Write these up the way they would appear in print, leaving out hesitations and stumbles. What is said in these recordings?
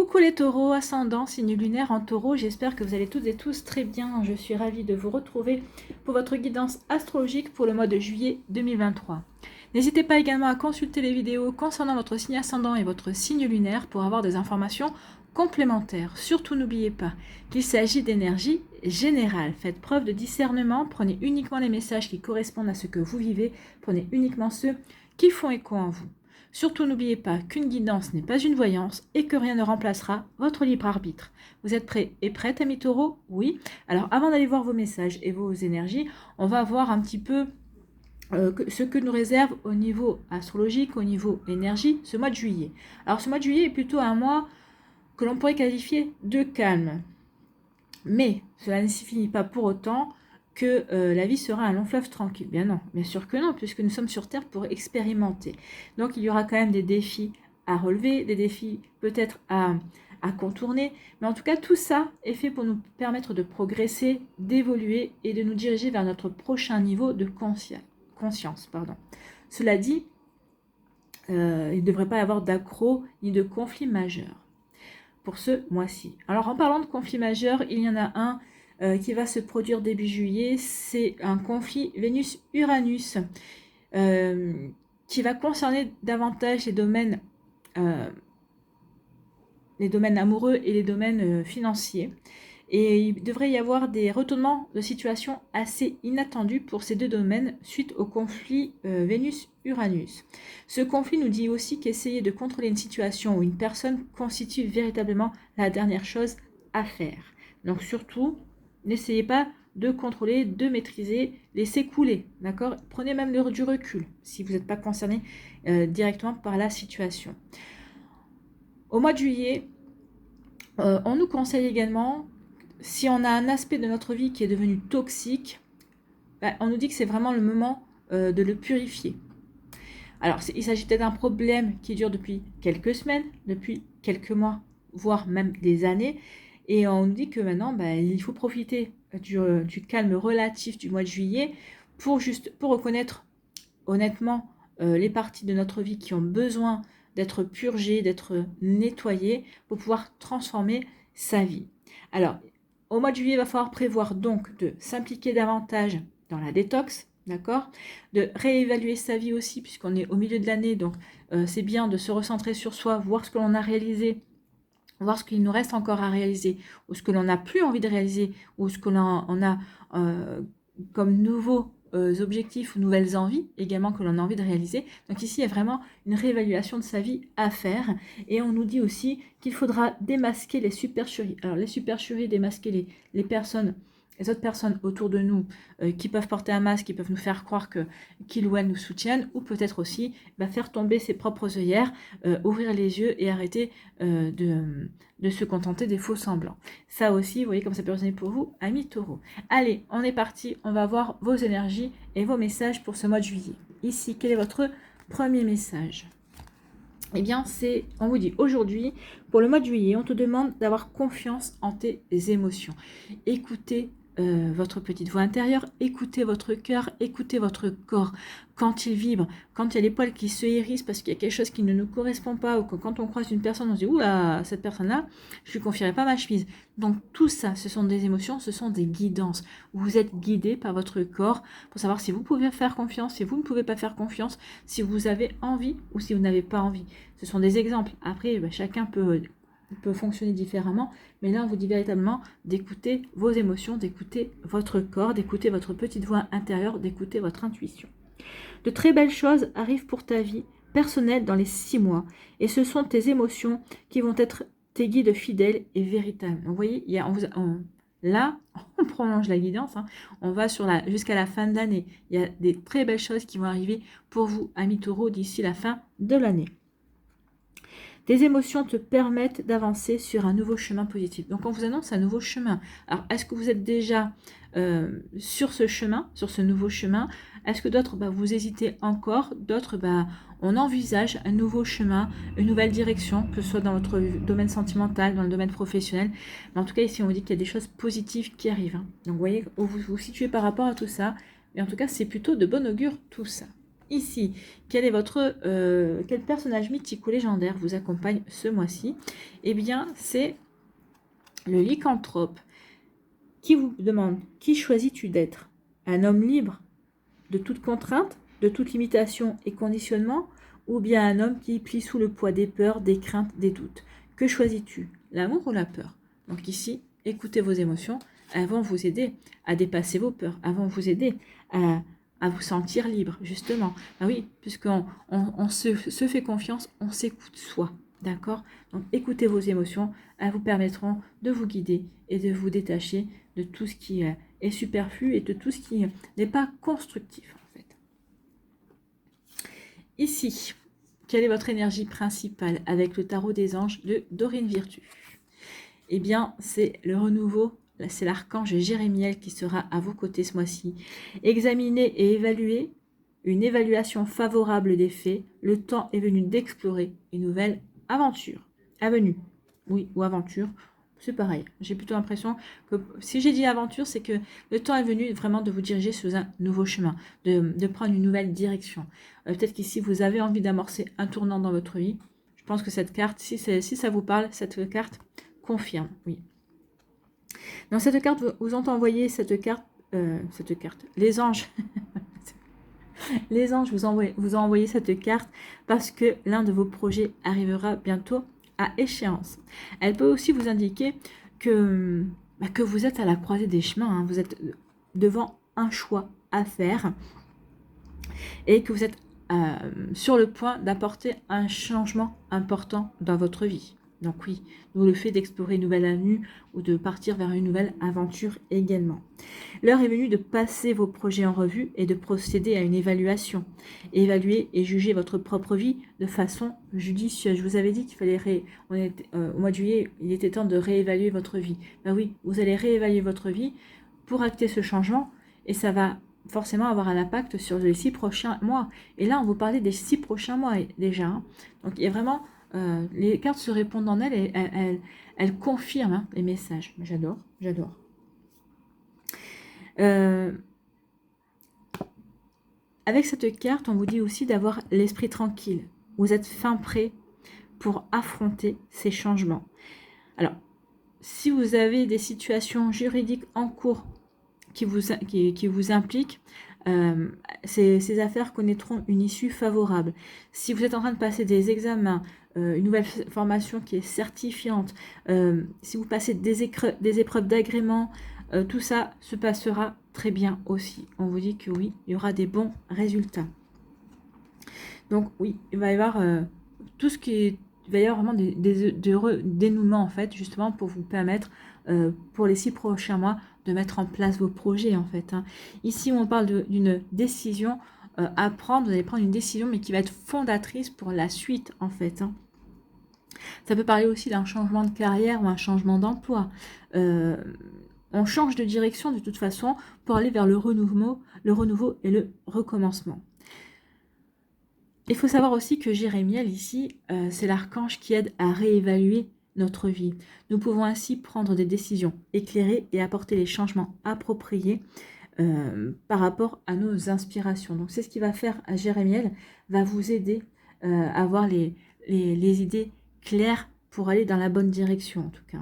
Coucou les taureaux, ascendant, signe lunaire en taureau, j'espère que vous allez toutes et tous très bien. Je suis ravie de vous retrouver pour votre guidance astrologique pour le mois de juillet 2023. N'hésitez pas également à consulter les vidéos concernant votre signe ascendant et votre signe lunaire pour avoir des informations complémentaires. Surtout n'oubliez pas qu'il s'agit d'énergie générale. Faites preuve de discernement, prenez uniquement les messages qui correspondent à ce que vous vivez, prenez uniquement ceux qui font écho en vous. Surtout n'oubliez pas qu'une guidance n'est pas une voyance et que rien ne remplacera votre libre arbitre. Vous êtes prêts et prêtes, amis taureaux? Oui. Alors avant d'aller voir vos messages et vos énergies, on va voir un petit peu ce que nous réserve au niveau astrologique, au niveau énergie, ce mois de juillet. Alors ce mois de juillet est plutôt un mois que l'on pourrait qualifier de calme. Mais cela ne signifie pas pour autant que la vie sera un long fleuve tranquille. Bien non, bien sûr que non, puisque nous sommes sur Terre pour expérimenter. Donc il y aura quand même des défis à relever, des défis peut-être à contourner. Mais en tout cas, tout ça est fait pour nous permettre de progresser, d'évoluer et de nous diriger vers notre prochain niveau de conscience. Cela dit, il ne devrait pas y avoir d'accro ni de conflit majeur pour ce mois-ci. Alors en parlant de conflit majeur, il y en a un qui va se produire début juillet, c'est un conflit Vénus-Uranus qui va concerner davantage les domaines amoureux et les domaines financiers. Et il devrait y avoir des retournements de situation assez inattendus pour ces deux domaines suite au conflit Vénus-Uranus. Ce conflit nous dit aussi qu'essayer de contrôler une situation ou une personne constitue véritablement la dernière chose à faire. Donc surtout, n'essayez pas de contrôler, de maîtriser, laissez couler, d'accord? Prenez même du recul si vous n'êtes pas concerné directement par la situation. Au mois de juillet, on nous conseille également, si on a un aspect de notre vie qui est devenu toxique, on nous dit que c'est vraiment le moment de le purifier. Alors, il s'agit peut-être d'un problème qui dure depuis quelques semaines, depuis quelques mois, voire même des années. Et on nous dit que maintenant, il faut profiter du calme relatif du mois de juillet pour reconnaître honnêtement les parties de notre vie qui ont besoin d'être purgées, d'être nettoyées pour pouvoir transformer sa vie. Alors, au mois de juillet, il va falloir prévoir donc de s'impliquer davantage dans la détox, d'accord? De réévaluer sa vie aussi, puisqu'on est au milieu de l'année, donc c'est bien de se recentrer sur soi, voir ce que l'on a réalisé, voir ce qu'il nous reste encore à réaliser, ou ce que l'on n'a plus envie de réaliser, ou ce que l'on a comme nouveaux objectifs ou nouvelles envies également que l'on a envie de réaliser. Donc ici, il y a vraiment une réévaluation de sa vie à faire. Et on nous dit aussi qu'il faudra démasquer les supercheries. Alors les supercheries, démasquer les autres personnes autour de nous qui peuvent porter un masque, qui peuvent nous faire croire qu'ils ou elles nous soutiennent, ou peut-être aussi faire tomber ses propres œillères, ouvrir les yeux et arrêter de se contenter des faux semblants. Ça aussi, vous voyez comme ça peut résonner pour vous, amis taureaux. Allez, on est parti, on va voir vos énergies et vos messages pour ce mois de juillet. Ici, quel est votre premier message ? Eh bien, on vous dit aujourd'hui, pour le mois de juillet, on te demande d'avoir confiance en tes émotions. Écoutez votre petite voix intérieure, écoutez votre cœur, écoutez votre corps. Quand il vibre, quand il y a les poils qui se hérissent parce qu'il y a quelque chose qui ne nous correspond pas, ou que quand on croise une personne, on se dit « Oula, cette personne-là, je lui confierai pas ma chemise ». Donc tout ça, ce sont des émotions, ce sont des guidances. Vous êtes guidé par votre corps pour savoir si vous pouvez faire confiance, si vous ne pouvez pas faire confiance, si vous avez envie ou si vous n'avez pas envie. Ce sont des exemples. Après, chacun peut fonctionner différemment, mais là on vous dit véritablement d'écouter vos émotions, d'écouter votre corps, d'écouter votre petite voix intérieure, d'écouter votre intuition. De très belles choses arrivent pour ta vie personnelle dans les 6 mois, et ce sont tes émotions qui vont être tes guides fidèles et véritables. Donc, vous voyez, là, on prolonge la guidance, on va jusqu'à la fin de l'année. Il y a des très belles choses qui vont arriver pour vous, amis taureaux, d'ici la fin de l'année. Tes émotions te permettent d'avancer sur un nouveau chemin positif. Donc, on vous annonce un nouveau chemin. Alors, est-ce que vous êtes déjà sur ce chemin, sur ce nouveau chemin? Est-ce que d'autres, vous hésitez encore? D'autres, on envisage un nouveau chemin, une nouvelle direction, que ce soit dans votre domaine sentimental, dans le domaine professionnel. Mais en tout cas, ici, on vous dit qu'il y a des choses positives qui arrivent. Donc, vous voyez, où vous vous situez par rapport à tout ça. Mais en tout cas, c'est plutôt de bon augure tout ça. Ici, quel personnage mythique ou légendaire vous accompagne ce mois-ci? Eh bien, c'est le lycanthrope qui vous demande: qui choisis-tu d'être? Un homme libre de toute contrainte, de toute limitation et conditionnement, ou bien un homme qui plie sous le poids des peurs, des craintes, des doutes? Que choisis-tu? L'amour ou la peur? Donc ici, écoutez vos émotions. Elles vont vous aider à dépasser vos peurs, elles vont vous aider à vous sentir libre, justement. Ah oui, puisqu'on se fait confiance, on s'écoute soi. D'accord? Donc écoutez vos émotions, elles vous permettront de vous guider et de vous détacher de tout ce qui est superflu et de tout ce qui n'est pas constructif, en fait. Ici, quelle est votre énergie principale avec le tarot des anges de Dorine Virtue? Eh bien, c'est le renouveau, c'est l'archange Jérémiel qui sera à vos côtés ce mois-ci. Examinez et évaluez, une évaluation favorable des faits. Le temps est venu d'explorer une nouvelle aventure. Avenue, oui, ou aventure, c'est pareil. J'ai plutôt l'impression que si j'ai dit aventure, c'est que le temps est venu vraiment de vous diriger sur un nouveau chemin, de prendre une nouvelle direction. Peut-être qu'ici, vous avez envie d'amorcer un tournant dans votre vie. Je pense que cette carte, si ça vous parle, cette carte confirme, oui. Dans cette carte, vous envoyez cette carte, les anges, les anges vous ont envoyé cette carte parce que l'un de vos projets arrivera bientôt à échéance. Elle peut aussi vous indiquer que vous êtes à la croisée des chemins, hein, vous êtes devant un choix à faire et que vous êtes sur le point d'apporter un changement important dans votre vie. Donc oui, d'où le fait d'explorer une nouvelle avenue ou de partir vers une nouvelle aventure également. L'heure est venue de passer vos projets en revue et de procéder à une évaluation. Évaluer et juger votre propre vie de façon judicieuse. Je vous avais dit qu'il fallait, au mois de juillet, il était temps de réévaluer votre vie. Ben oui, vous allez réévaluer votre vie pour acter ce changement et ça va forcément avoir un impact sur les 6 prochains mois. Et là, on vous parlait des 6 prochains mois déjà. Hein. Donc il y a vraiment... les cartes se répondent en elles et elles confirment hein, les messages. J'adore, j'adore. Avec cette carte, on vous dit aussi d'avoir l'esprit tranquille. Vous êtes fin prêt pour affronter ces changements. Alors, si vous avez des situations juridiques en cours qui vous impliquent, ces affaires connaîtront une issue favorable. Si vous êtes en train de passer des examens, une nouvelle formation qui est certifiante, si vous passez des épreuves d'agrément, tout ça se passera très bien aussi. On vous dit que oui, il y aura des bons résultats. Donc oui, il va y avoir tout ce qui est... Il va y avoir vraiment des dénouements en fait, justement pour vous permettre, pour les 6 prochains mois, de mettre en place vos projets en fait. Hein. Ici, on parle d'une décision à prendre. Vous allez prendre une décision, mais qui va être fondatrice pour la suite en fait. Hein. Ça peut parler aussi d'un changement de carrière ou un changement d'emploi. On change de direction de toute façon pour aller vers le renouveau et le recommencement. Il faut savoir aussi que Jérémiel ici, c'est l'archange qui aide à réévaluer notre vie. Nous pouvons ainsi prendre des décisions éclairées et apporter les changements appropriés par rapport à nos inspirations. Donc c'est ce qui va faire à Jérémiel, va vous aider à avoir les idées claires pour aller dans la bonne direction en tout cas.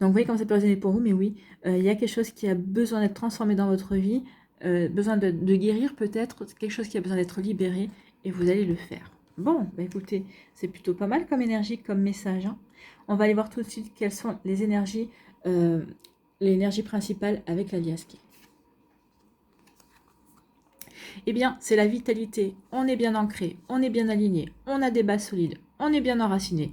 Donc vous voyez comment ça peut résonner pour vous, mais oui, il y a quelque chose qui a besoin d'être transformé dans votre vie, besoin de guérir peut-être, quelque chose qui a besoin d'être libéré, et vous allez le faire. Bon, bah écoutez, c'est plutôt pas mal comme énergie, comme message. Hein. On va aller voir tout de suite quelles sont les énergies, l'énergie principale avec la Liasque. Eh bien, c'est la vitalité. On est bien ancré, on est bien aligné, on a des bases solides, on est bien enraciné.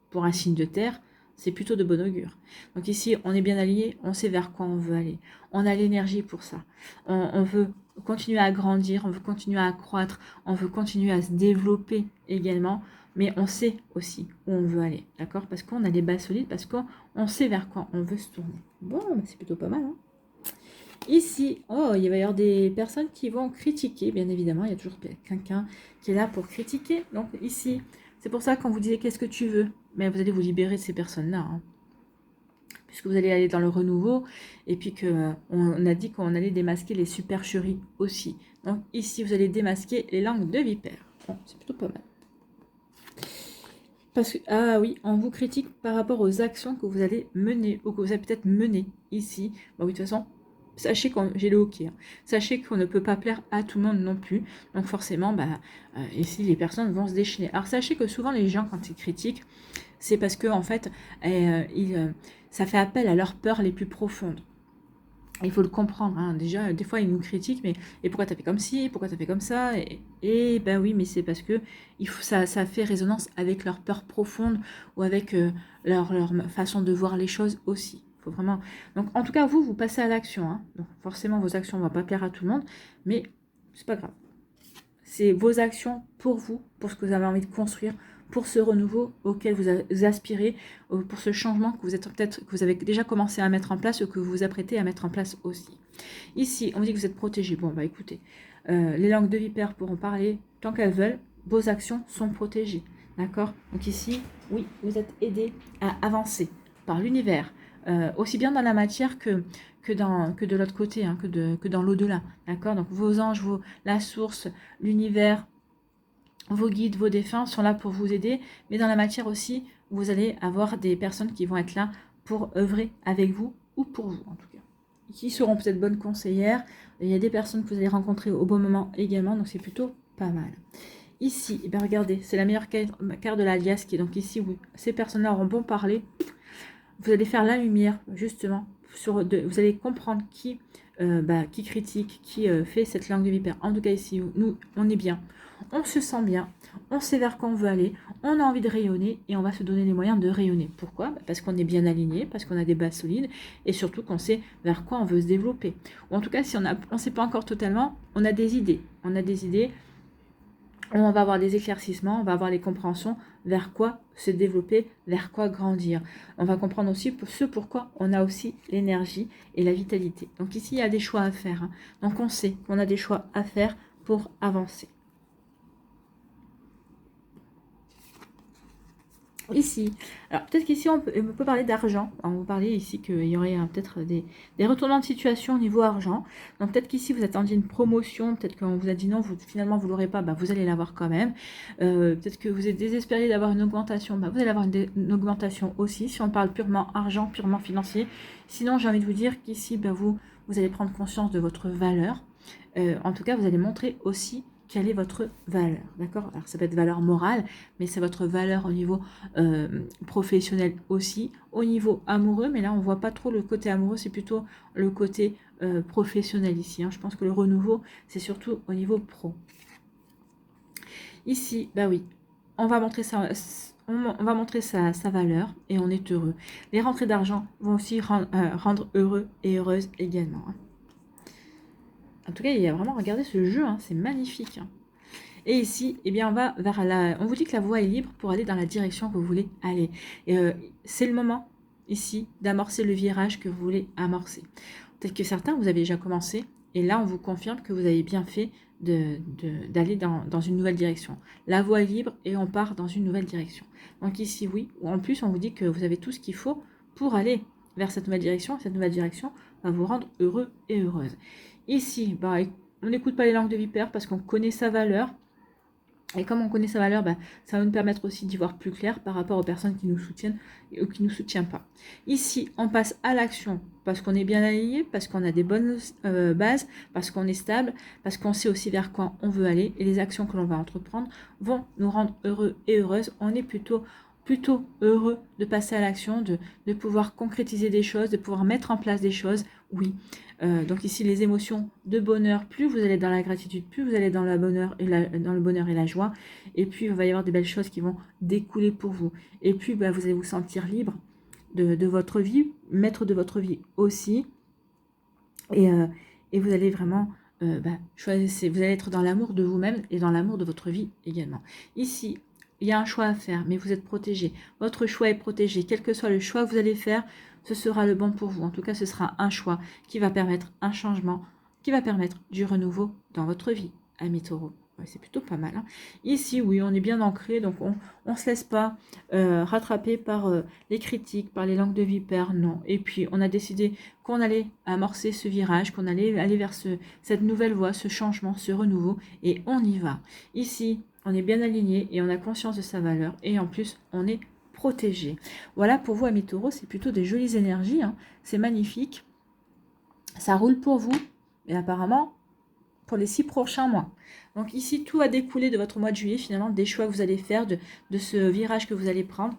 Pour un signe de terre, c'est plutôt de bon augure. Donc ici, on est bien aligné, on sait vers quoi on veut aller. On a l'énergie pour ça. On veut continuer à grandir, on veut continuer à croître, on veut continuer à se développer également, mais on sait aussi où on veut aller, d'accord? Parce qu'on a des bases solides, parce qu'on sait vers quoi on veut se tourner. Bon, c'est plutôt pas mal, hein? Ici, oh, il va y avoir des personnes qui vont critiquer, bien évidemment, il y a toujours quelqu'un qui est là pour critiquer. Donc ici, c'est pour ça qu'on vous disait qu'est-ce que tu veux, mais vous allez vous libérer de ces personnes-là. Hein. puisque vous allez aller dans le renouveau, et puis que on a dit qu'on allait démasquer les supercheries aussi. Donc ici, vous allez démasquer les langues de vipère. Bon, c'est plutôt pas mal. Parce que, ah oui, on vous critique par rapport aux actions que vous allez mener, ou que vous avez peut-être menées ici. Bah oui, de toute façon, sachez qu'on, j'ai le hockey, hein. Sachez qu'on ne peut pas plaire à tout le monde non plus. Donc forcément, ici, les personnes vont se déchaîner. Alors sachez que souvent, les gens, quand ils critiquent, c'est parce que, en fait, ça fait appel à leurs peurs les plus profondes. Il faut le comprendre, hein. Déjà, des fois, ils nous critiquent, mais et pourquoi t'as fait comme ci, pourquoi t'as fait comme ça, et ben oui, mais c'est parce que ça fait résonance avec leur peur profonde ou avec leur façon de voir les choses aussi. Faut vraiment. Donc, en tout cas, vous passez à l'action, hein. Donc, forcément, vos actions ne vont pas plaire à tout le monde, mais c'est pas grave. C'est vos actions pour vous, pour ce que vous avez envie de construire, pour ce renouveau auquel vous aspirez, pour ce changement que vous avez déjà commencé à mettre en place ou que vous vous apprêtez à mettre en place aussi. Ici, on dit que vous êtes protégé. Bon, bah écoutez, les langues de vipère pourront parler tant qu'elles veulent. Vos actions sont protégées. D'accord? Donc ici, oui, vous êtes aidé à avancer par l'univers, aussi bien dans la matière que de l'autre côté, hein, que dans l'au-delà. D'accord? Donc vos anges, la source, l'univers, vos guides, vos défunts sont là pour vous aider, mais dans la matière aussi, vous allez avoir des personnes qui vont être là pour œuvrer avec vous, ou pour vous en tout cas, qui seront peut-être bonnes conseillères. Il y a des personnes que vous allez rencontrer au bon moment également, donc c'est plutôt pas mal. Ici, eh bien regardez, c'est la meilleure carte de la liasse qui est donc ici, où ces personnes-là auront bon parler. Vous allez faire la lumière, justement, vous allez comprendre qui critique, qui fait cette langue de vipère. En tout cas ici, nous, on est bien. On se sent bien, on sait vers quoi on veut aller, on a envie de rayonner et on va se donner les moyens de rayonner. Pourquoi? Parce qu'on est bien aligné, parce qu'on a des bases solides et surtout qu'on sait vers quoi on veut se développer. Ou en tout cas, si on ne sait pas encore totalement, on a des idées. On a des idées, on va avoir des éclaircissements, on va avoir des compréhensions vers quoi se développer, vers quoi grandir. On va comprendre aussi ce pourquoi on a aussi l'énergie et la vitalité. Donc ici, il y a des choix à faire, hein. Donc on sait qu'on a des choix à faire pour avancer. Ici, alors peut-être qu'ici on peut parler d'argent. On vous parler ici qu'il y aurait peut-être des retournements de situation au niveau argent. Donc peut-être qu'ici vous attendiez une promotion, peut-être qu'on vous a dit non, finalement vous l'aurez pas, vous allez l'avoir quand même. Peut-être que vous êtes désespéré d'avoir une augmentation, vous allez avoir une augmentation aussi, si on parle purement argent, purement financier. Sinon j'ai envie de vous dire qu'ici vous allez prendre conscience de votre valeur. En tout cas vous allez montrer aussi quelle est votre valeur, d'accord? Alors ça peut être valeur morale, mais c'est votre valeur au niveau professionnel aussi, au niveau amoureux, mais là on voit pas trop le côté amoureux, c'est plutôt le côté professionnel ici, hein. Je pense que le renouveau, c'est surtout au niveau pro. Ici, oui, on va montrer ça. On va montrer sa valeur et on est heureux. Les rentrées d'argent vont aussi rendre heureux et heureuse également, hein. En tout cas, il y a vraiment, regardez ce jeu, hein, c'est magnifique, hein. Et ici, on va vers on vous dit que la voie est libre pour aller dans la direction que vous voulez aller. C'est le moment, ici, d'amorcer le virage que vous voulez amorcer. Peut-être que certains, vous avez déjà commencé, et là, on vous confirme que vous avez bien fait d'aller dans une nouvelle direction. La voie est libre et on part dans une nouvelle direction. Donc ici, oui, en plus, on vous dit que vous avez tout ce qu'il faut pour aller vers cette nouvelle direction. Cette nouvelle direction va vous rendre heureux et heureuse. Ici, on n'écoute pas les langues de vipère parce qu'on connaît sa valeur. Et comme on connaît sa valeur, ça va nous permettre aussi d'y voir plus clair par rapport aux personnes qui nous soutiennent ou qui ne nous soutiennent pas. Ici, on passe à l'action parce qu'on est bien aligné, parce qu'on a des bonnes bases, parce qu'on est stable, parce qu'on sait aussi vers quoi on veut aller. Et les actions que l'on va entreprendre vont nous rendre heureux et heureuses. On est plutôt heureux de passer à l'action, de pouvoir concrétiser des choses, de pouvoir mettre en place des choses, oui. Donc ici, les émotions de bonheur, plus vous allez dans la gratitude, plus vous allez dans le bonheur et la joie, et puis il va y avoir des belles choses qui vont découler pour vous. Et puis, vous allez vous sentir libre de votre vie, maître de votre vie aussi, et vous allez vraiment choisir, vous allez être dans l'amour de vous-même et dans l'amour de votre vie également. Ici, il y a un choix à faire, mais vous êtes protégé. Votre choix est protégé. Quel que soit le choix que vous allez faire, ce sera le bon pour vous. En tout cas, ce sera un choix qui va permettre un changement, qui va permettre du renouveau dans votre vie, amis taureaux. Ouais, c'est plutôt pas mal. Hein. Ici, oui, on est bien ancré, donc on ne se laisse pas rattraper par les critiques, par les langues de vipère, non. Et puis, on a décidé qu'on allait amorcer ce virage, qu'on allait aller vers cette nouvelle voie, ce changement, ce renouveau, et on y va. Ici, on est bien aligné et on a conscience de sa valeur, et en plus, on est protégé. Voilà, pour vous, amis taureaux, c'est plutôt des jolies énergies, hein. C'est magnifique. Ça roule pour vous, mais apparemment, pour les 6 prochains mois. Donc ici, tout va découler de votre mois de juillet, finalement, des choix que vous allez faire, de ce virage que vous allez prendre.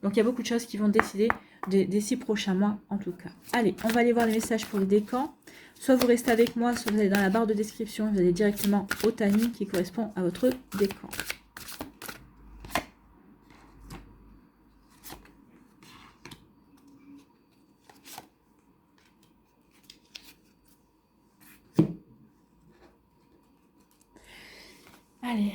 Donc il y a beaucoup de choses qui vont décider des 6 prochains mois, en tout cas. Allez, on va aller voir les messages pour les décans. Soit vous restez avec moi, soit vous allez dans la barre de description, vous allez directement au timing qui correspond à votre décan. Allez.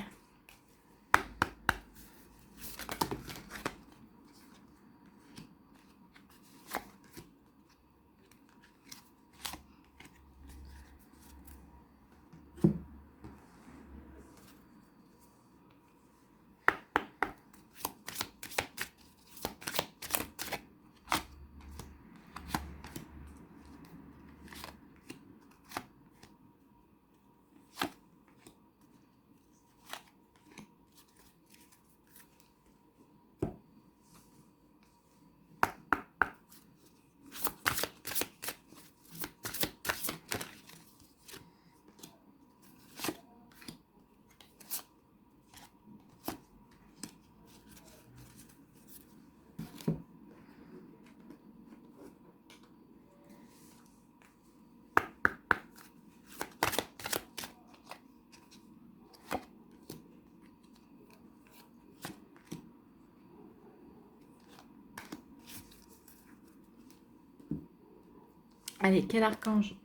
Allez, quel archange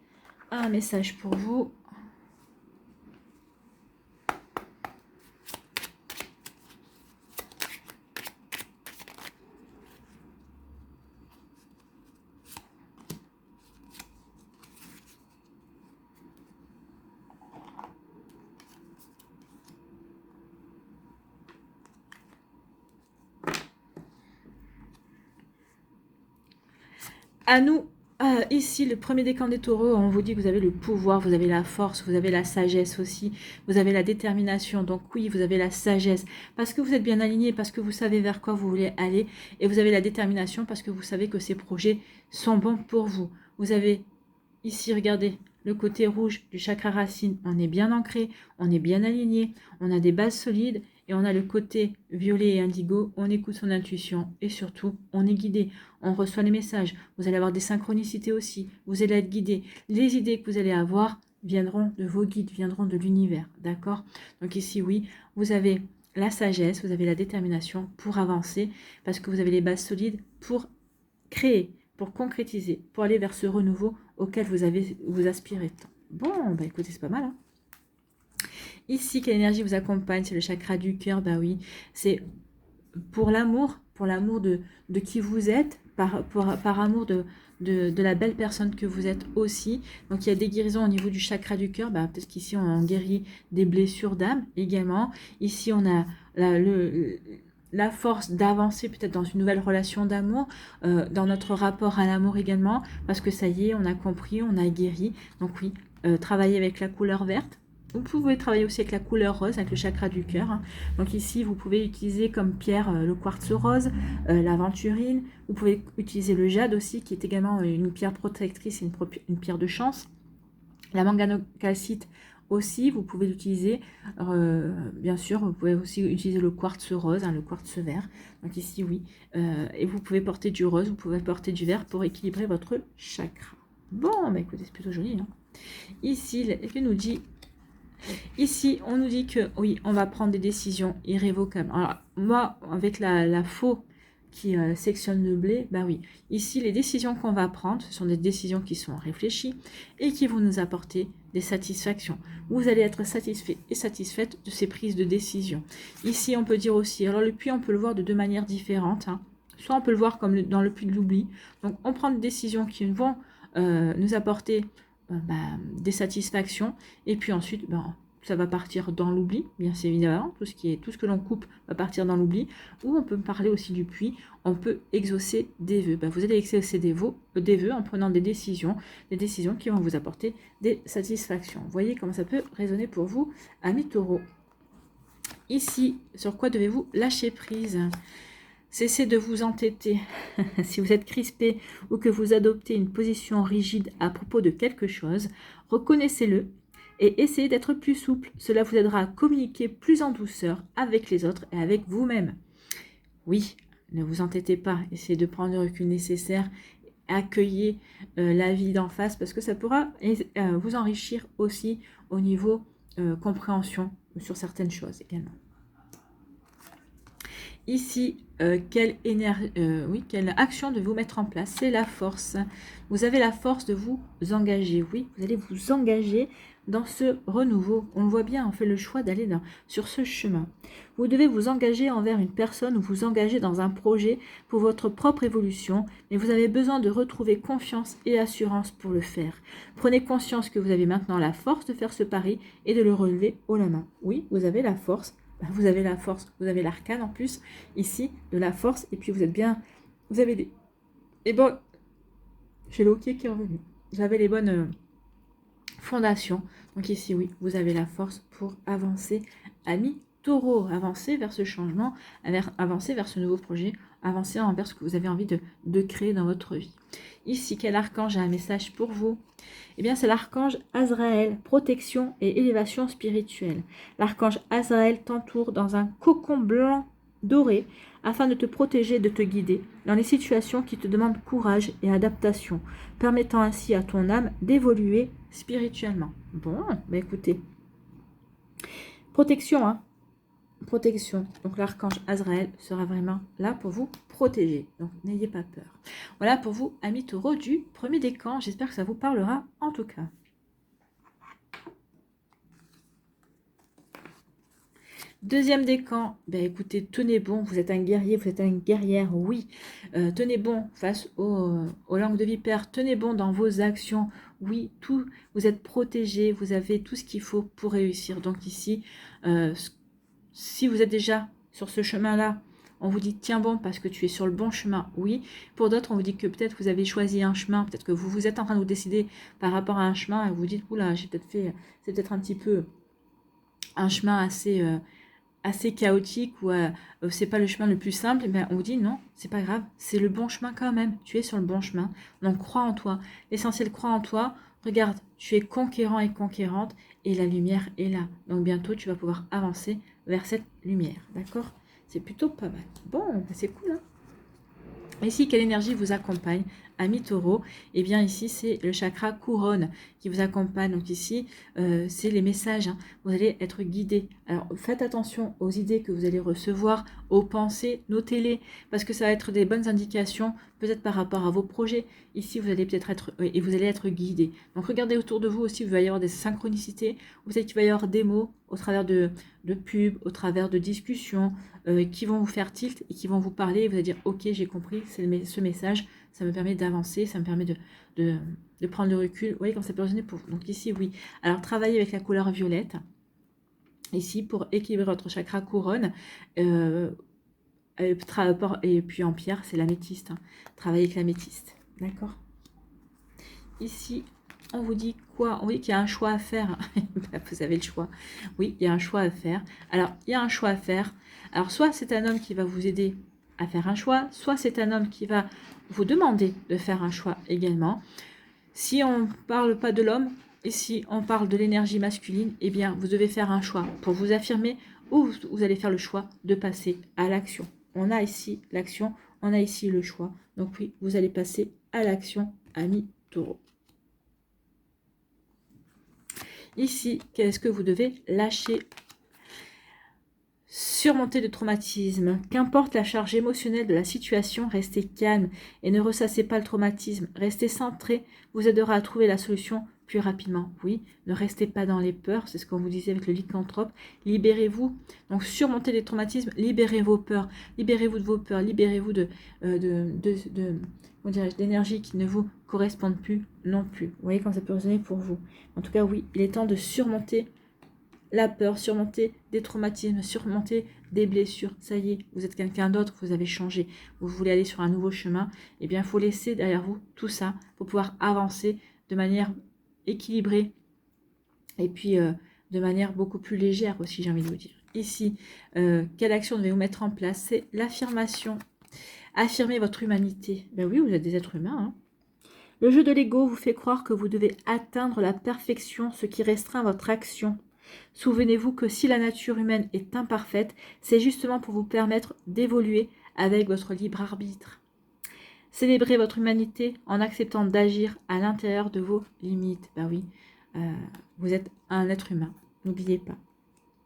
a un message pour vous? À nous, ici, le premier décan des taureaux, on vous dit que vous avez le pouvoir, vous avez la force, vous avez la sagesse aussi, vous avez la détermination. Donc oui, vous avez la sagesse parce que vous êtes bien aligné, parce que vous savez vers quoi vous voulez aller. Et vous avez la détermination parce que vous savez que ces projets sont bons pour vous. Vous avez ici, regardez, le côté rouge du chakra racine. On est bien ancré, on est bien aligné, on a des bases solides. Et on a le côté violet et indigo, on écoute son intuition et surtout, on est guidé, on reçoit les messages. Vous allez avoir des synchronicités aussi, vous allez être guidé. Les idées que vous allez avoir viendront de vos guides, viendront de l'univers, d'accord? Donc ici, oui, vous avez la sagesse, vous avez la détermination pour avancer parce que vous avez les bases solides pour créer, pour concrétiser, pour aller vers ce renouveau auquel vous aspirez tant. Bon, bah écoutez, c'est pas mal, hein? Ici, quelle énergie vous accompagne? C'est le chakra du cœur. Bah oui, c'est pour l'amour de qui vous êtes, par amour de la belle personne que vous êtes aussi. Donc il y a des guérisons au niveau du chakra du cœur. Bah, peut-être qu'ici on guérit des blessures d'âme également. Ici on a la force d'avancer peut-être dans une nouvelle relation d'amour, dans notre rapport à l'amour également, parce que ça y est, on a compris, on a guéri. Donc oui, travailler avec la couleur verte. Vous pouvez travailler aussi avec la couleur rose, avec le chakra du cœur. Hein. Donc ici, vous pouvez utiliser comme pierre le quartz rose, l'aventurine. Vous pouvez utiliser le jade aussi, qui est également une pierre protectrice et une pierre de chance. La manganocalcite aussi, vous pouvez l'utiliser. Bien sûr, vous pouvez aussi utiliser le quartz rose, hein, le quartz vert. Donc ici, oui. Et vous pouvez porter du rose, vous pouvez porter du vert pour équilibrer votre chakra. Bon, bah écoutez, c'est plutôt joli. Hein. Ici, il nous dit... Ici, on nous dit que oui, on va prendre des décisions irrévocables. Alors, moi, avec la faux qui sectionne le blé, bah oui. Ici, les décisions qu'on va prendre, ce sont des décisions qui sont réfléchies et qui vont nous apporter des satisfactions. Vous allez être satisfait et satisfaite de ces prises de décision. Ici, on peut dire aussi, alors le puits, on peut le voir de deux manières différentes. Hein. Soit on peut le voir comme dans le puits de l'oubli. Donc, on prend des décisions qui vont nous apporter des satisfactions et puis ensuite ça va partir dans l'oubli, bien évidemment, tout ce que l'on coupe va partir dans l'oubli, ou on peut parler aussi du puits, on peut exaucer des vœux. Ben, vous allez exaucer des vœux en prenant des décisions qui vont vous apporter des satisfactions. Vous voyez comment ça peut résonner pour vous, amis taureaux. Ici, sur quoi devez-vous lâcher prise? Cessez de vous entêter. Si vous êtes crispé ou que vous adoptez une position rigide à propos de quelque chose, reconnaissez-le et essayez d'être plus souple. Cela vous aidera à communiquer plus en douceur avec les autres et avec vous-même. Oui, ne vous entêtez pas. Essayez de prendre le recul nécessaire. Accueillez la vie d'en face parce que ça pourra vous enrichir aussi au niveau compréhension sur certaines choses également. Ici, quelle action de vous mettre en place? C'est la force. Vous avez la force de vous engager. Oui, vous allez vous engager dans ce renouveau. On le voit bien, on fait le choix d'aller sur ce chemin. Vous devez vous engager envers une personne ou vous engager dans un projet pour votre propre évolution, mais vous avez besoin de retrouver confiance et assurance pour le faire. Prenez conscience que vous avez maintenant la force de faire ce pari et de le relever haut la main. Oui, vous avez la force. Vous avez la force, vous avez l'arcane en plus, ici, de la force, et puis vous êtes bien, vous avez des... Et bon, j'ai le hockey qui est revenu. Vous avez les bonnes fondations. Donc ici, oui, vous avez la force pour avancer, amis taureaux, avancer vers ce changement, avancer vers ce nouveau projet, avancer envers ce que vous avez envie de créer dans votre vie. Ici, quel archange a un message pour vous? Eh bien, c'est l'archange Azraël, protection et élévation spirituelle. L'archange Azraël t'entoure dans un cocon blanc doré afin de te protéger et de te guider dans les situations qui te demandent courage et adaptation, permettant ainsi à ton âme d'évoluer spirituellement. Bon, bah écoutez, protection, hein. Protection. Donc l'archange Azraël sera vraiment là pour vous protéger. Donc n'ayez pas peur. Voilà pour vous, amis taureaux, du premier décan. J'espère que ça vous parlera en tout cas. Deuxième décan, ben écoutez, tenez bon, vous êtes un guerrier, vous êtes une guerrière, oui. Tenez bon face aux langues de vipère, tenez bon dans vos actions, oui, tout, vous êtes protégé, vous avez tout ce qu'il faut pour réussir. Donc ici, si vous êtes déjà sur ce chemin-là, on vous dit tiens bon parce que tu es sur le bon chemin, oui. Pour d'autres, on vous dit que peut-être vous avez choisi un chemin, peut-être que vous êtes en train de vous décider par rapport à un chemin et vous vous dites oula, j'ai peut-être fait, c'est peut-être un petit peu un chemin assez chaotique ou c'est pas le chemin le plus simple. Ben on vous dit non, c'est pas grave, c'est le bon chemin quand même. Tu es sur le bon chemin. Donc crois en toi. L'essentiel, crois en toi. Regarde, tu es conquérant et conquérante et la lumière est là. Donc bientôt tu vas pouvoir avancer vers cette lumière, d'accord? C'est plutôt pas mal. Bon, c'est cool, hein? Ici, quelle énergie vous accompagne, amis taureaux? Eh bien, ici, c'est le chakra couronne qui vous accompagne. Donc ici, c'est les messages. Hein. Vous allez être guidé. Alors, faites attention aux idées que vous allez recevoir, aux pensées, notez-les, parce que ça va être des bonnes indications, peut-être par rapport à vos projets. Ici, vous allez peut-être être, et vous allez être guidé. Donc, regardez autour de vous aussi, il va y avoir des synchronicités. Vous savez qu'il va y avoir des mots au travers de pubs, au travers de discussions, qui vont vous faire tilt et qui vont vous parler et vous allez dire ok, j'ai compris, c'est ce message, ça me permet d'avancer, ça me permet de prendre le recul. Vous voyez comme ça peut résonner pour vous. Donc ici oui, alors travaillez avec la couleur violette ici pour équilibrer votre chakra couronne et puis en pierre c'est l'améthyste, hein. Travaillez avec l'améthyste, d'accord? Ici on vous dit quoi? On vous dit qu'il y a un choix à faire. Vous avez le choix. Oui, il y a un choix à faire. Alors, il y a un choix à faire. Alors, soit c'est un homme qui va vous aider à faire un choix, soit c'est un homme qui va vous demander de faire un choix également. Si on ne parle pas de l'homme, et si on parle de l'énergie masculine, eh bien, vous devez faire un choix pour vous affirmer ou vous allez faire le choix de passer à l'action. On a ici l'action, on a ici le choix. Donc oui, vous allez passer à l'action, amis taureaux. Ici, qu'est-ce que vous devez lâcher? Surmonter le traumatisme. Qu'importe la charge émotionnelle de la situation, restez calme et ne ressassez pas le traumatisme. Restez centré, vous aidera à trouver la solution plus rapidement. Oui, ne restez pas dans les peurs, c'est ce qu'on vous disait avec le lycanthrope. Libérez-vous. Donc, surmontez les traumatismes, libérez vos peurs. Libérez-vous de vos peurs, libérez-vous d'énergie qui ne vous correspondent plus non plus. Vous voyez quand ça peut résonner pour vous. En tout cas, oui, il est temps de surmonter la peur, surmonter des traumatismes, surmonter des blessures. Ça y est, vous êtes quelqu'un d'autre, vous avez changé, vous voulez aller sur un nouveau chemin. Eh bien, il faut laisser derrière vous tout ça pour pouvoir avancer de manière équilibrée et puis de manière beaucoup plus légère aussi, j'ai envie de vous dire. Ici, quelle action devez-vous mettre en place? C'est l'affirmation. Affirmez votre humanité. Ben oui, vous êtes des êtres humains, hein. Le jeu de l'ego vous fait croire que vous devez atteindre la perfection, ce qui restreint votre action. Souvenez-vous que si la nature humaine est imparfaite, c'est justement pour vous permettre d'évoluer avec votre libre arbitre. Célébrez votre humanité en acceptant d'agir à l'intérieur de vos limites. Ben oui, vous êtes un être humain, n'oubliez pas.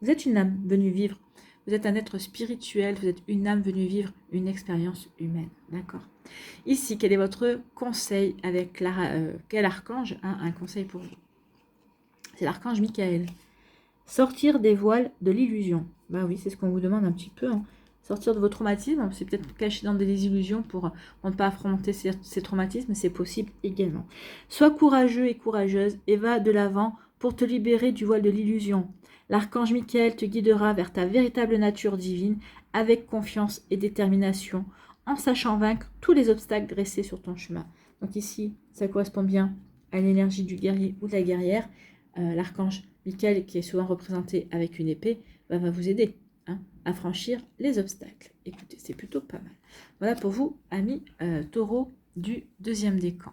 Vous êtes une âme venue vivre. Vous êtes un être spirituel, vous êtes une âme venue vivre une expérience humaine. D'accord. Ici, quel est votre conseil avec quel archange, hein, un conseil pour vous? C'est l'archange Michael. Sortir des voiles de l'illusion. Bah oui, c'est ce qu'on vous demande un petit peu. Hein. Sortir de vos traumatismes, c'est peut-être caché dans des illusions pour ne pas affronter ces traumatismes, c'est possible également. Sois courageux et courageuse et va de l'avant pour te libérer du voile de l'illusion. L'archange Michael te guidera vers ta véritable nature divine avec confiance et détermination, en sachant vaincre tous les obstacles dressés sur ton chemin. Donc ici, ça correspond bien à l'énergie du guerrier ou de la guerrière. L'archange Michael, qui est souvent représenté avec une épée, va vous aider à franchir les obstacles. Écoutez, c'est plutôt pas mal. Voilà pour vous, amis taureaux du deuxième décan.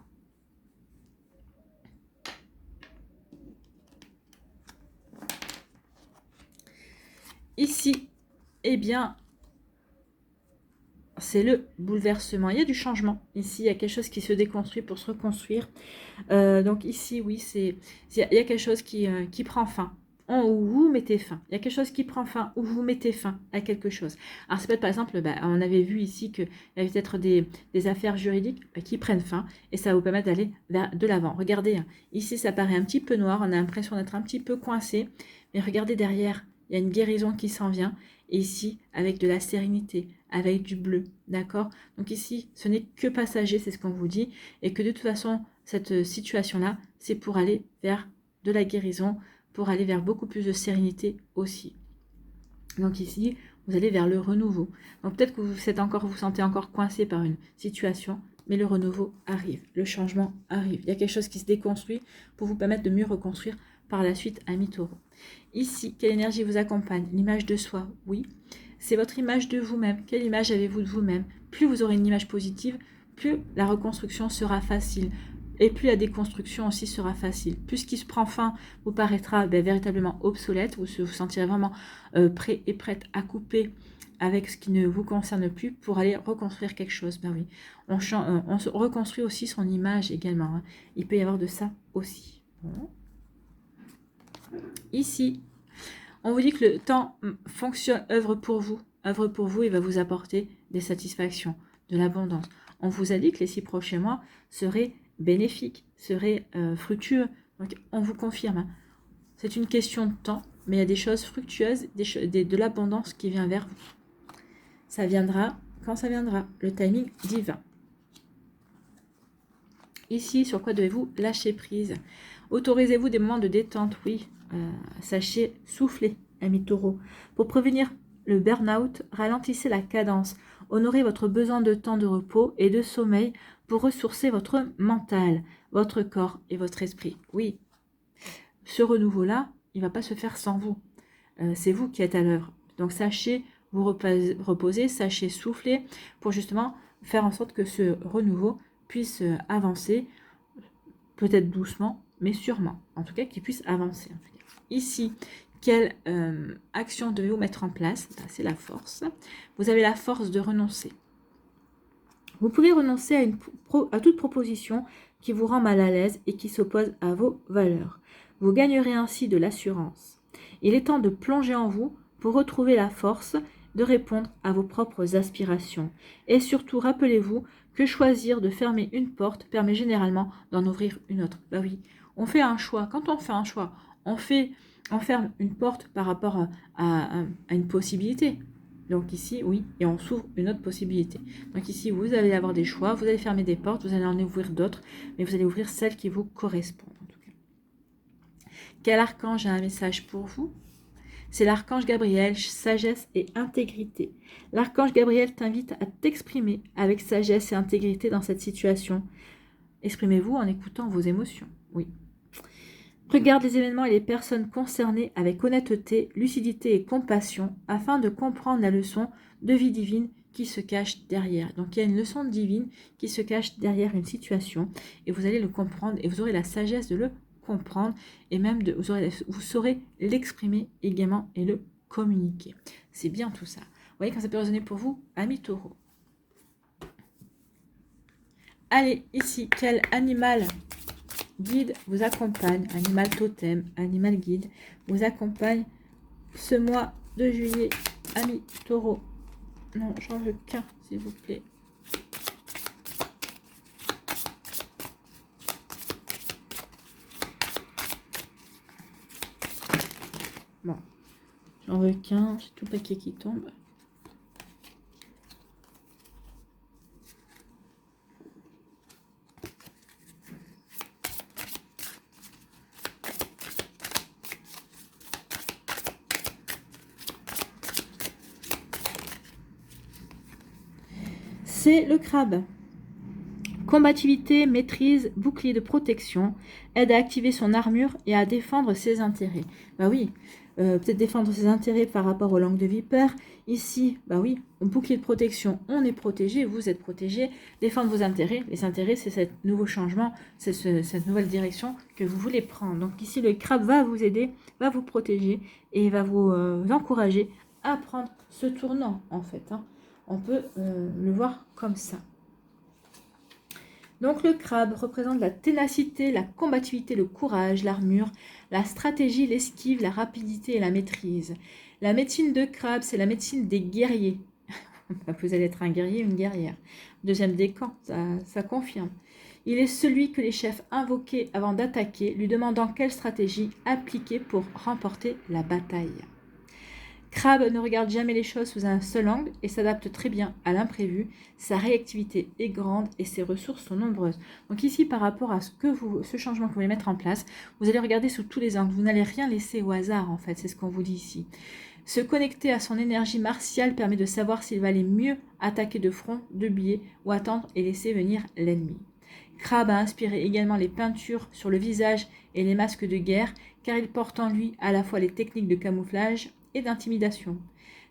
Ici, eh bien, c'est le bouleversement. Il y a du changement. Ici, il y a quelque chose qui se déconstruit pour se reconstruire. Donc ici, oui, il y a quelque chose qui prend fin. Où vous mettez fin. Il y a quelque chose qui prend fin, où vous mettez fin à quelque chose. Alors, c'est peut-être, par exemple, on avait vu ici qu'il y avait peut-être des affaires juridiques qui prennent fin et ça va vous permettre d'aller de l'avant. Regardez, ici, ça paraît un petit peu noir, on a l'impression d'être un petit peu coincé, mais regardez derrière, il y a une guérison qui s'en vient. Et ici, avec de la sérénité, avec du bleu, d'accord? Donc ici, ce n'est que passager, c'est ce qu'on vous dit, et que de toute façon, cette situation-là, c'est pour aller vers de la guérison, pour aller vers beaucoup plus de sérénité aussi. Donc ici, vous allez vers le renouveau. Donc peut-être que vous sentez encore coincé par une situation, mais le renouveau arrive, le changement arrive. Il y a quelque chose qui se déconstruit pour vous permettre de mieux reconstruire par la suite, amis taureaux. Ici, quelle énergie vous accompagne? L'image de soi, oui. C'est votre image de vous-même. Quelle image avez-vous de vous-même? Plus vous aurez une image positive, plus la reconstruction sera facile. Et plus la déconstruction aussi sera facile. Plus ce qui se prend fin vous paraîtra véritablement obsolète, vous vous sentirez vraiment prêt et prête à couper avec ce qui ne vous concerne plus pour aller reconstruire quelque chose. Ben oui, on se reconstruit aussi son image également. Hein. Il peut y avoir de ça aussi. Bon. Ici, on vous dit que le temps fonctionne, œuvre pour vous et va vous apporter des satisfactions, de l'abondance. On vous a dit que les 6 prochains mois seraient bénéfiques, seraient fructueux. Donc, on vous confirme. Hein. C'est une question de temps, mais il y a des choses fructueuses, de l'abondance qui vient vers vous. Ça viendra quand ça viendra, le timing divin. Ici, sur quoi devez-vous lâcher prise? Autorisez-vous des moments de détente, oui. Sachez souffler, amis taureaux. Pour prévenir le burn-out, ralentissez la cadence. Honorez votre besoin de temps de repos et de sommeil pour ressourcer votre mental, votre corps et votre esprit. Oui, ce renouveau-là, il ne va pas se faire sans vous. C'est vous qui êtes à l'œuvre. Donc sachez vous reposer, sachez souffler pour justement faire en sorte que ce renouveau puisse avancer, peut-être doucement, mais sûrement. En tout cas, qu'il puisse avancer. En tout cas. Ici, quelle action devez-vous mettre en place? C'est la force. Vous avez la force de renoncer. Vous pouvez renoncer à toute proposition qui vous rend mal à l'aise et qui s'oppose à vos valeurs. Vous gagnerez ainsi de l'assurance. Il est temps de plonger en vous pour retrouver la force de répondre à vos propres aspirations. Et surtout, rappelez-vous que choisir de fermer une porte permet généralement d'en ouvrir une autre. Bah oui, on fait un choix. Quand on fait un choix, on ferme une porte par rapport à une possibilité. Donc ici, oui, et on s'ouvre une autre possibilité. Donc ici, vous allez avoir des choix, vous allez fermer des portes, vous allez en ouvrir d'autres, mais vous allez ouvrir celles qui vous correspondent en tout cas. Quel archange a un message pour vous? c'est l'archange Gabriel, sagesse et intégrité. L'archange Gabriel t'invite à t'exprimer avec sagesse et intégrité dans cette situation. Exprimez-vous en écoutant vos émotions, oui. Regarde les événements et les personnes concernées avec honnêteté, lucidité et compassion afin de comprendre la leçon de vie divine qui se cache derrière. Donc il y a une leçon divine qui se cache derrière une situation et vous allez le comprendre et vous aurez la sagesse de le comprendre et même vous saurez l'exprimer également et le communiquer. C'est bien tout ça. Vous voyez quand ça peut résonner pour vous, amis taureaux. Allez, ici, quel animal guide vous accompagne, animal totem, animal guide, vous accompagne ce mois de juillet, amis taureau. Non, j'en veux qu'un, s'il vous plaît. Bon, j'en veux qu'un, j'ai tout le paquet qui tombe. C'est le crabe. Combativité, maîtrise, bouclier de protection, aide à activer son armure et à défendre ses intérêts. Bah oui, peut-être défendre ses intérêts par rapport aux langues de vipère. Ici, bah oui, bouclier de protection, on est protégé, vous êtes protégé. Défendre vos intérêts, les intérêts, c'est ce nouveau changement, c'est cette nouvelle direction que vous voulez prendre. Donc ici, le crabe va vous aider, va vous protéger et va vous encourager à prendre ce tournant, en fait. Hein. On peut le voir comme ça. Donc le crabe représente la ténacité, la combativité, le courage, l'armure, la stratégie, l'esquive, la rapidité et la maîtrise. La médecine de crabe, c'est la médecine des guerriers. Vous allez être un guerrier, une guerrière. Deuxième décan, ça confirme. Il est celui que les chefs invoquaient avant d'attaquer, lui demandant quelle stratégie appliquer pour remporter la bataille. Crabe ne regarde jamais les choses sous un seul angle et s'adapte très bien à l'imprévu. Sa réactivité est grande et ses ressources sont nombreuses. Donc ici, par rapport à ce changement que vous voulez mettre en place, vous allez regarder sous tous les angles. Vous n'allez rien laisser au hasard, en fait. C'est ce qu'on vous dit ici. Se connecter à son énergie martiale permet de savoir s'il valait mieux attaquer de front, de biais ou attendre et laisser venir l'ennemi. Crabe a inspiré également les peintures sur le visage et les masques de guerre, car il porte en lui à la fois les techniques de camouflage et d'intimidation.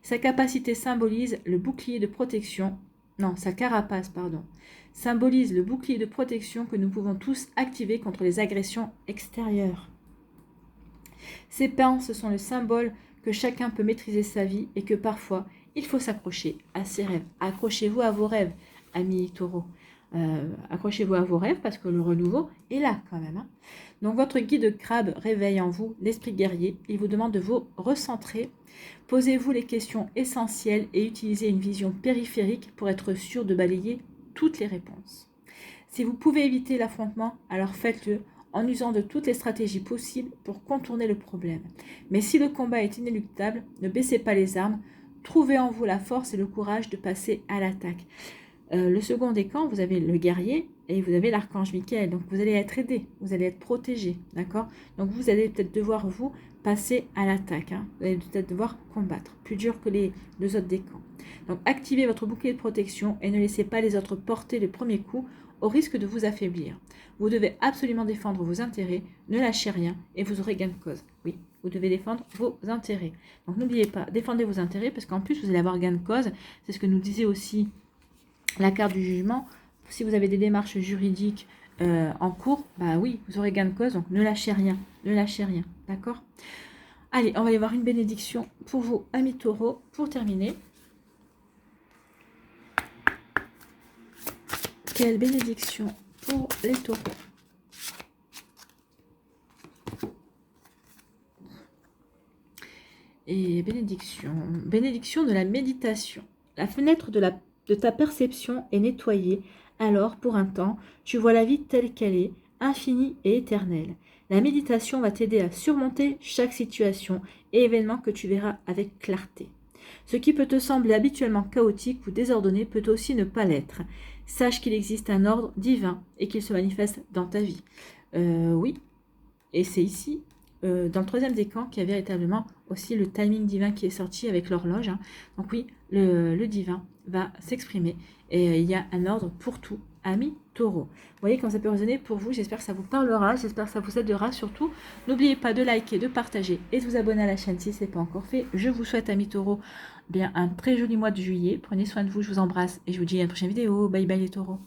Sa capacité symbolise le bouclier de protection, sa carapace, symbolise le bouclier de protection que nous pouvons tous activer contre les agressions extérieures. Ces pinces sont le symbole que chacun peut maîtriser sa vie et que parfois, il faut s'accrocher à ses rêves. Accrochez-vous à vos rêves, amis taureaux. Accrochez-vous à vos rêves parce que le renouveau est là quand même. Hein. Donc votre guide crabe réveille en vous l'esprit guerrier. Il vous demande de vous recentrer. Posez-vous les questions essentielles et utilisez une vision périphérique pour être sûr de balayer toutes les réponses. Si vous pouvez éviter l'affrontement, alors faites-le en usant de toutes les stratégies possibles pour contourner le problème. Mais si le combat est inéluctable, ne baissez pas les armes. Trouvez en vous la force et le courage de passer à l'attaque. Le second décan, vous avez le guerrier et vous avez l'archange Michael. Donc, vous allez être aidé, vous allez être protégé, d'accord? Donc, vous allez peut-être devoir, vous, passer à l'attaque. Hein. Vous allez peut-être devoir combattre, plus dur que les deux autres décans. Donc, activez votre bouclier de protection et ne laissez pas les autres porter le premier coup au risque de vous affaiblir. Vous devez absolument défendre vos intérêts, ne lâchez rien et vous aurez gain de cause. Oui, vous devez défendre vos intérêts. Donc, n'oubliez pas, défendez vos intérêts parce qu'en plus, vous allez avoir gain de cause. C'est ce que nous disait aussi la carte du jugement. Si vous avez des démarches juridiques en cours, bah oui, vous aurez gain de cause, donc ne lâchez rien, d'accord? Allez, on va y avoir une bénédiction pour vous, amis taureaux, pour terminer. Quelle bénédiction pour les taureaux? Et bénédiction de la méditation. La fenêtre de ta perception est nettoyée, alors pour un temps, tu vois la vie telle qu'elle est, infinie et éternelle. La méditation va t'aider à surmonter chaque situation et événement que tu verras avec clarté. Ce qui peut te sembler habituellement chaotique ou désordonné peut aussi ne pas l'être. Sache qu'il existe un ordre divin et qu'il se manifeste dans ta vie. Oui, et c'est ici dans le troisième décan qu'il y a véritablement aussi le timing divin qui est sorti avec l'horloge. Hein. Donc oui, le divin va s'exprimer et il y a un ordre pour tout, amis taureau. Vous voyez comment ça peut résonner pour vous, j'espère que ça vous parlera, j'espère que ça vous aidera surtout. N'oubliez pas de liker, de partager et de vous abonner à la chaîne si ce n'est pas encore fait. Je vous souhaite, amis taureaux, bien un très joli mois de juillet. Prenez soin de vous, je vous embrasse et je vous dis à une prochaine vidéo. Bye bye les taureaux.